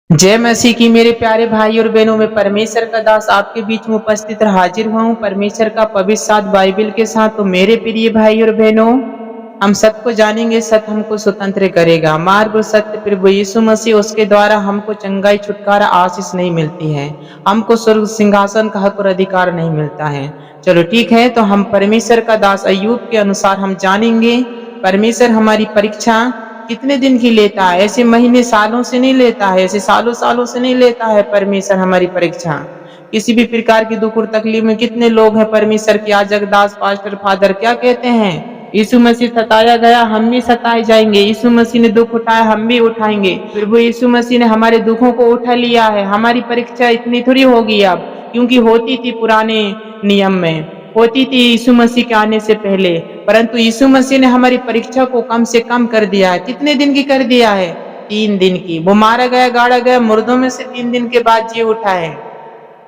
जय मसीह की मेरे प्यारे भाई और बहनों में परमेश्वर का दास आपके बीच में उपस्थित हाजिर हुआ हूँ परमेश्वर का पवित्र साथ बाइबल के साथ। तो मेरे प्रिय भाई और बहनों, हम सत्य को जानेंगे, सत्य हमको स्वतंत्र करेगा। मार्ग और सत्य प्रभु यीशु मसीह, उसके द्वारा हमको चंगाई, छुटकारा, आशीष नहीं मिलती है। हमको स्वर्ग सिंहासन का हक और अधिकार नहीं मिलता है। चलो ठीक है, तो हम परमेश्वर का दास अय्यूब के अनुसार हम जानेंगे परमेश्वर हमारी परीक्षा कितने दिन की लेता है। ऐसे महीने सालों से नहीं लेता है, ऐसे सालों सालों से नहीं लेता है परमेश्वर हमारी परीक्षा। किसी भी प्रकार की दुख और तकलीफ में कितने लोग हैं परमेश्वर के। आज जगदास पास्टर फादर क्या कहते हैं, यीशु मसीह सताया गया, हम भी सताए जाएंगे। यीशु मसीह ने दुख उठाया, हम भी उठाएंगे। प्रभु यीशु मसीह ने हमारे दुखों को उठा लिया है। हमारी परीक्षा इतनी थोड़ी होगी अब, क्योंकि होती थी पुराने नियम में, होती थी यीशु मसीह के आने से पहले। परंतु यीशु मसीह ने हमारी परीक्षा को कम से कम कर दिया है। कितने दिन की कर दिया है? 3 दिन की। वो मारा गया, गाड़ा गया, मुर्दों में से 3 दिन के बाद जी उठा है।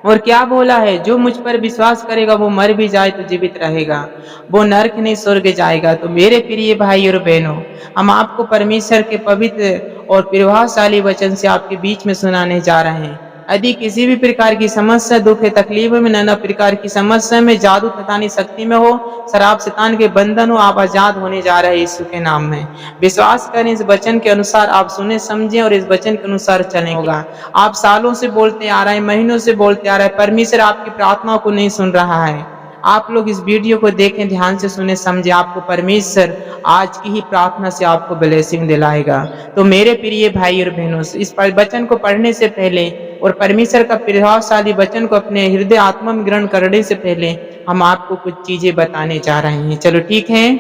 और क्या बोला है, जो मुझ पर विश्वास करेगा वो मर भी जाए तो जीवित रहेगा, वो नरक नहीं स्वर्ग जाएगा। तो मेरे प्रिय भाई और बहनों, हम आपको परमेश्वर के पवित्र और प्रभावशाली वचन से आपके बीच में सुनाने जा रहे हैं। यदि किसी भी प्रकार की समस्या, दुख, तकलीफ में, नाना प्रकार की समस्या में, जादू ततानी शक्ति में हो, शराब शैतान के बंधन हो, आप आजाद होने जा रहे हैं यीशु के नाम में। विश्वास करें, इस वचन के अनुसार आप सुने समझें और इस वचन के अनुसार चलें। होगा, आप सालों से बोलते आ रहे हैं, महीनों से बोलते आ रहे हैं, परमेश्वर आपकी प्रार्थनाओं को नहीं सुन रहा है। आप लोग इस वीडियो को देखें, ध्यान से सुने समझे, आपको परमेश्वर आज की ही प्रार्थना से आपको ब्लेसिंग दिलाएगा। तो मेरे प्रिय भाई और बहनों, इस वचन को पढ़ने से पहले और परमेश्वर का प्रभावशाली वचन को अपने हृदय आत्मा में ग्रहण करने से पहले हम आपको कुछ चीजें बताने जा रहे हैं। चलो ठीक है।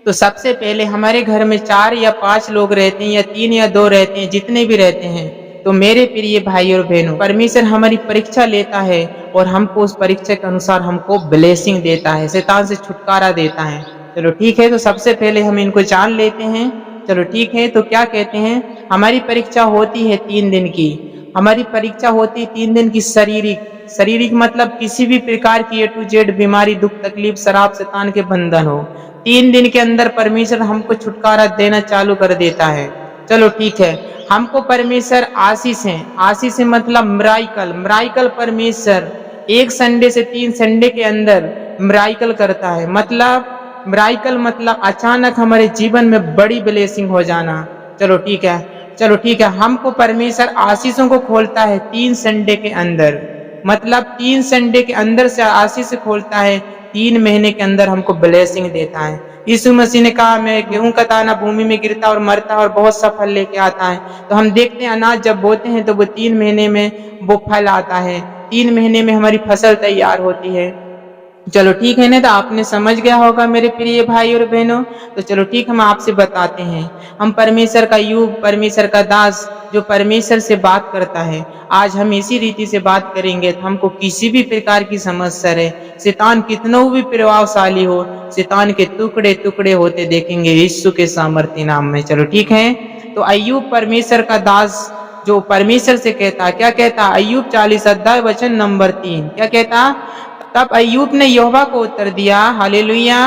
तो सबसे पहले हमारे घर में 4 या 5 लोग रहते हैं, या 3 या 2 रहते हैं, जितने भी रहते हैं, तो मेरे प्रिय भाई और बहनों, परमेश्वर हमारी परीक्षा लेता है और हमको उस परीक्षा के अनुसार हमको ब्लेसिंग देता है, शैतान से छुटकारा देता है। चलो ठीक है, तो सबसे पहले हम इनको जान लेते हैं। चलो ठीक है, तो क्या कहते हैं, हमारी परीक्षा होती है 3 दिन की। हमारी परीक्षा होती है 3 दिन की शारीरिक मतलब किसी भी प्रकार की A to Z बीमारी, दुख, तकलीफ, शराब, शैतान के बंधन हो, 3 दिन के अंदर परमेश्वर हमको छुटकारा देना चालू कर देता है। चलो ठीक है, हमको परमेश्वर आशीष है, आशीष मतलब मिराइकल परमेश्वर 1 संडे से 3 संडे के अंदर मिराइकल करता है। मतलब मिराइकल मतलब अचानक हमारे जीवन में बड़ी ब्लेसिंग हो जाना। चलो ठीक है, चलो ठीक है, हमको परमेश्वर आशीषों को खोलता है 3 संडे के अंदर। मतलब 3 संडे के अंदर से आशीष खोलता है, 3 महीने के अंदर हमको ब्लेसिंग देता है। यीशु मसीह ने कहा, मैं गेहूं का दाना भूमि में गिरता और मरता और बहुत सा फल लेके आता है। तो हम देखते हैं अनाज जब बोते हैं तो वो 3 महीने में वो फल आता है, 3 महीने में हमारी फसल तैयार होती है। चलो ठीक है ना, तो आपने समझ गया होगा मेरे प्रिय भाई और बहनों। तो चलो ठीक, हम आपसे बताते हैं, हम परमेश्वर का युग, परमेश्वर का दास जो परमेश्वर से बात करता है, आज हम इसी रीति से बात करेंगे। तो हमको किसी भी प्रकार की समस्या है, शैतान कितना भी प्रभावशाली हो, शैतान के टुकड़े टुकड़े होते देखेंगे यीशु के सामर्थ्य नाम में। चलो ठीक है, तो अय्यूब परमेश्वर का दास जो परमेश्वर से कहता, क्या कहता, अय्यूब 40 अध्याय वचन नंबर 3 क्या कहता, तब अय्यूब ने यहोवा को उत्तर दिया, हालेलुया,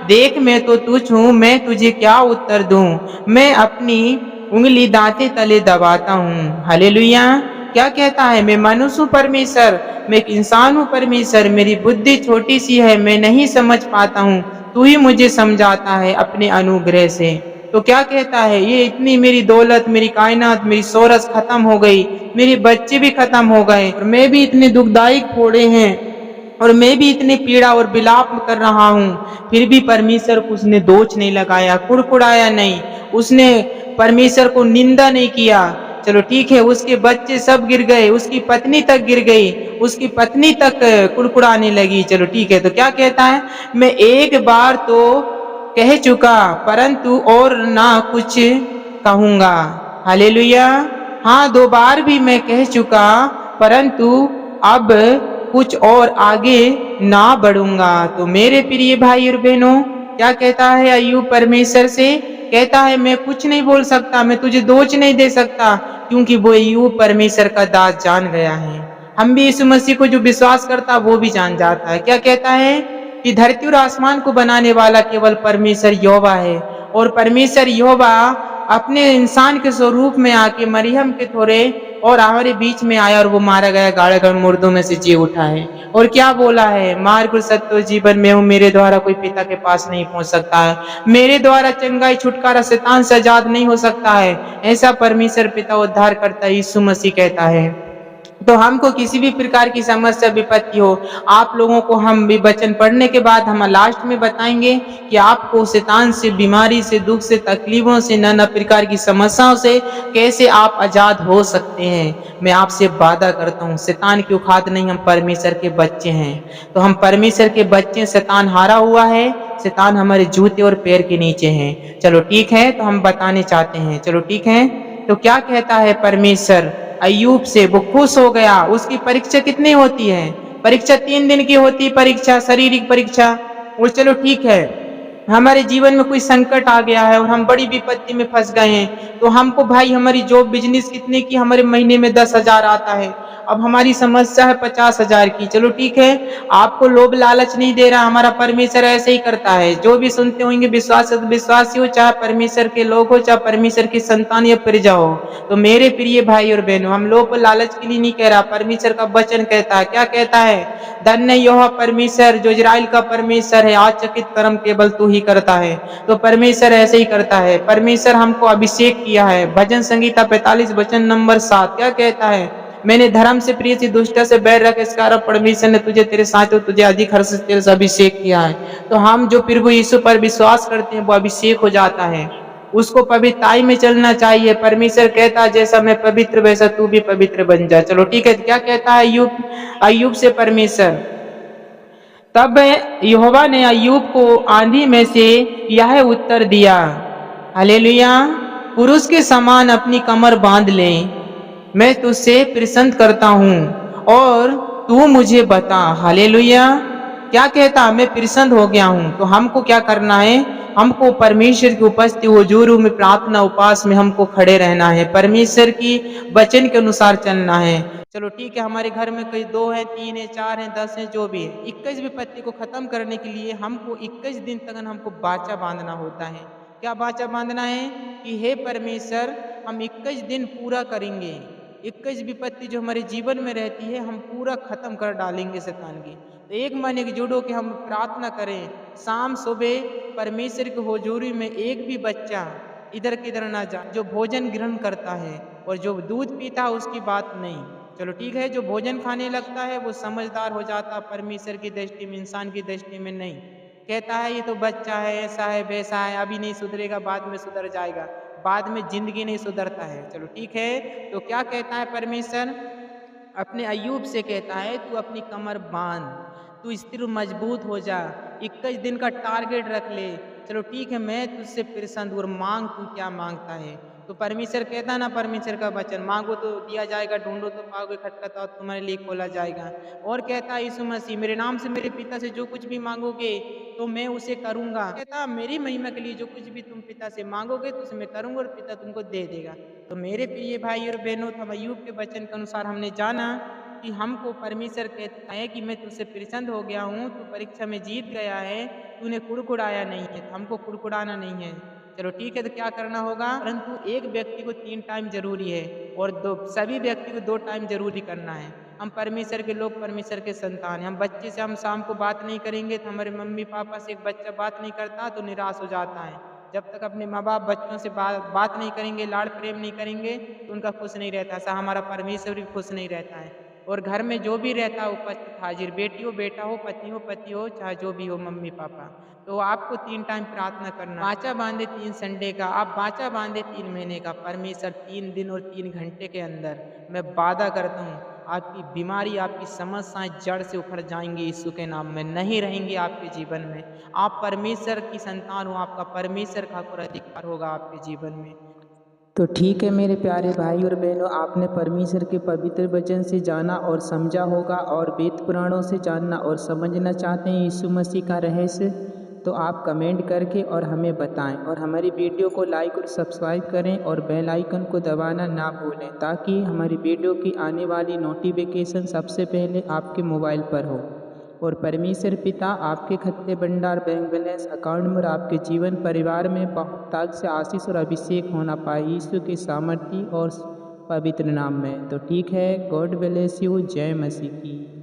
देख मैं तो तुझ हूँ, मैं तुझे क्या उत्तर दूं, मैं अपनी उंगली दांते तले दबाता हूँ। हालेलुया, क्या कहता है, मैं मनुष्य हूँ परमेश्वर, मैं एक इंसान हूँ परमेश्वर, मेरी बुद्धि छोटी सी है, मैं नहीं समझ पाता हूँ, तू ही मुझे समझाता है अपने अनुग्रह से। तो क्या कहता है, ये इतनी मेरी दौलत, मेरी कायनात, मेरी सोरस खत्म हो गई, मेरे बच्चे भी खत्म हो गए, और मैं भी इतने दुखदायक फोड़े हैं, और मैं भी इतनी पीड़ा और विलाप कर रहा हूँ, फिर भी परमेश्वर को उसने दोष नहीं लगाया, कुड़कुड़ाया नहीं, उसने परमेश्वर को निंदा नहीं किया। चलो ठीक है, उसके बच्चे सब गिर गए, उसकी पत्नी तक गिर गई, उसकी पत्नी तक कुड़कुड़ाने लगी। चलो ठीक है, तो क्या कहता है, मैं एक बार तो कह चुका परंतु और ना कुछ कहूंगा। हालेलुया, हाँ 2 बार भी मैं कह चुका परंतु अब कुछ और आगे ना बढ़ूंगा। तो मेरे प्रिय भाई और बहनों, क्या कहता है अय्यूब परमेश्वर से, कहता है मैं कुछ नहीं बोल सकता, मैं तुझे दोष नहीं दे सकता, क्योंकि वो अय्यूब परमेश्वर का दास जान गया है। हम भी यीशु मसीह को जो विश्वास करता वो भी जान जाता है। क्या कहता है कि धरती और आसमान को बनाने वाला केवल परमेश्वर यहोवा है, और परमेश्वर यहोवा अपने इंसान के स्वरूप में आके मरियम के थोड़े और हमारे बीच में आया और वो मारा गया, गाड़े गए मुर्दों में से जी उठा है। और क्या बोला है, मार्ग सत्य जीवन में हूँ, मेरे द्वारा कोई पिता के पास नहीं पहुंच सकता है, मेरे द्वारा चंगाई छुटकारा शैतान से आजाद नहीं हो सकता है, ऐसा परमेश्वर पिता उद्धार करता यीशु मसीह कहता है। तो हमको किसी भी प्रकार की समस्या विपत्ति हो, आप लोगों को हम भी वचन पढ़ने के बाद हम लास्ट में बताएंगे कि आपको शैतान से, बीमारी से, दुख से, तकलीफों से, नाना प्रकार की समस्याओं से कैसे आप आजाद हो सकते हैं। मैं आपसे वादा करता हूँ, शैतान की औकात नहीं, हम परमेश्वर के बच्चे हैं। तो हम परमेश्वर के बच्चे, शैतान हारा हुआ है, शैतान हमारे जूते और पैर के नीचे है। चलो ठीक है, तो हम बताने चाहते हैं। चलो ठीक है, तो क्या कहता है परमेश्वर अय्यूब से, वो खुश हो गया। उसकी परीक्षा कितनी होती है, परीक्षा 3 दिन की होती है, परीक्षा शारीरिक परीक्षा। और चलो ठीक है, हमारे जीवन में कोई संकट आ गया है और हम बड़ी विपत्ति में फंस गए हैं, तो हमको भाई हमारी जॉब बिजनेस कितने की, हमारे महीने में 10,000 आता है, अब हमारी समस्या है 50,000 की। चलो ठीक है, आपको लोभ लालच नहीं दे रहा, हमारा परमेश्वर ऐसे ही करता है। जो भी सुनते होंगे विश्वासी हो, चाहे परमेश्वर के लोग हो, चाहे परमेश्वर की संतान या प्रजा हो। तो मेरे प्रिय भाई और बहनों, हम लोग को लालच के लिए नहीं कह रहा, परमेश्वर का वचन कहता है, क्या कहता है, धन्य यहोवा परमेश्वर जो इजराइल का परमेश्वर है, आश्चर्यचकित कर्म केवल तू ही करता है। तो परमेश्वर ऐसे ही करता है। परमेश्वर हमको अभिषेक किया है। भजन संगीता 45 वचन नंबर 7 क्या कहता है, मैंने धर्म से प्रिय सी दुष्ट से बैर रख, इस कारण परमेश्वर ने तुझे तेरे साथ हो, तुझे अधिक हर्ष से तेरे से अभिषेक किया है। तो हम जो प्रभु यीशु पर विश्वास करते हैं वो अभिषेक हो जाता है, उसको पवित्रताई में चलना चाहिए। परमेश्वर कहता है जैसा मैं पवित्र वैसा तू भी पवित्र बन जा। चलो ठीक है, क्या कहता है अय्यूब से परमेश्वर, तब यहोवा ने अय्यूब को आंधी में से यह उत्तर दिया, हालेलुया, पुरुष के समान अपनी कमर बांध ले, मैं तुझसे प्रसन्न करता हूँ और तू मुझे बता। हालेलुया, क्या कहता, मैं प्रसन्न हो गया हूँ। तो हमको क्या करना है, हमको परमेश्वर की उपस्थिति हुजूर में प्रार्थना उपास में हमको खड़े रहना है, परमेश्वर की वचन के अनुसार चलना है। चलो ठीक है, हमारे घर में कोई 2 है, 3 है, 4 है, 10 है, जो भी है, 21 विपत्ति को खत्म करने के लिए हमको 21 दिन तक हमको बाचा बांधना होता है। क्या बाचा बांधना है कि हे परमेश्वर, हम 21 दिन पूरा करेंगे, 21 विपत्ति जो हमारे जीवन में रहती है हम पूरा खत्म कर डालेंगे शैतान की। तो एक मन एक जुड़ो कि हम प्रार्थना करें, शाम सुबह परमेश्वर की हुजूरी में एक भी बच्चा इधर किधर ना जाए, जो भोजन ग्रहण करता है और जो दूध पीता है उसकी बात नहीं। चलो ठीक है, जो भोजन खाने लगता है वो समझदार हो जाता, परमेश्वर की दृष्टि में, इंसान की दृष्टि में नहीं। कहता है ये तो बच्चा है, ऐसा है वैसा है, अभी नहीं सुधरेगा, बाद में सुधर जाएगा, बाद में जिंदगी नहीं सुधरता है। चलो ठीक है, तो क्या कहता है परमेश्वर, अपने अय्यूब से कहता है तू अपनी कमर बांध, तू स्थिर मजबूत हो जा, 21 दिन का टारगेट रख ले। चलो ठीक है, मैं तुझसे प्रसन्न हूं और मांग, तू क्या मांगता है। तो परमेश्वर कहता ना, परमेश्वर का वचन, मांगो तो दिया जाएगा, ढूंढो तो पाओगे, खटखटाओ तो तुम्हारे लिए खोला जाएगा। और कहता है यीशु मसीह, मेरे नाम से मेरे पिता से जो कुछ भी मांगोगे तो मैं उसे करूंगा। कहता मेरी महिमा के लिए जो कुछ भी तुम पिता से मांगोगे तो उसे मैं करूंगा और पिता तुमको दे देगा। तो मेरे प्रिय भाई और बहनों, तो अय्यूब के वचन के अनुसार हमने जाना कि हमको परमेश्वर कहता है कि मैं तुझसे प्रसन्न हो गया हूँ, तू परीक्षा में जीत गया है, तूने कुड़कुड़ाया नहीं है, हमको कुड़कुड़ाना नहीं है। चलो ठीक है, तो क्या करना होगा, परंतु एक व्यक्ति को 3 टाइम जरूरी है और सभी व्यक्ति को 2 टाइम जरूरी करना है। हम परमेश्वर के लोग, परमेश्वर के संतान हैं। हम बच्चे से हम शाम को बात नहीं करेंगे, तो हमारे मम्मी पापा से एक बच्चा बात नहीं करता तो निराश हो जाता है। जब तक अपने माँ बाप बच्चों से बात नहीं करेंगे, लाड़ प्रेम नहीं करेंगे, तो उनका खुश नहीं रहता। ऐसा हमारा परमेश्वर भी खुश नहीं रहता है। और घर में जो भी रहता है उपस्थित हाजिर, बेटी हो बेटा हो, पति हो, चाहे जो भी हो, मम्मी पापा। तो आपको 3 टाइम प्रार्थना करना। बाचा बांधे 3 संडे का, आप बाचा बांधे 3 महीने का, परमेश्वर 3 दिन और 3 घंटे के अंदर मैं वादा करता हूँ आपकी बीमारी, आपकी समस्याएं जड़ से उखड़ जाएंगी, यीशु के नाम में नहीं रहेंगी आपके जीवन में। आप परमेश्वर की संतान हो, आपका परमेश्वर का अधिकार होगा आपके जीवन में। तो ठीक है मेरे प्यारे भाई और बहनों, आपने परमेश्वर के पवित्र वचन से जाना और समझा होगा, और वेद पुराणों से जानना और समझना चाहते हैं यीशु मसीह का रहस्य, तो आप कमेंट करके और हमें बताएं, और हमारी वीडियो को लाइक और सब्सक्राइब करें और बेल आइकन को दबाना ना भूलें, ताकि हमारी वीडियो की आने वाली नोटिफिकेशन सबसे पहले आपके मोबाइल पर हो। और परमेश्वर पिता आपके खत्ते भंडार बैंक बैलेंस अकाउंट में और आपके जीवन परिवार में बहुत ताक से आशीष और अभिषेक होना पाए यीशु के सामर्थ्य और पवित्र नाम में। तो ठीक है, गॉड ब्लेस यू, जय मसीह की।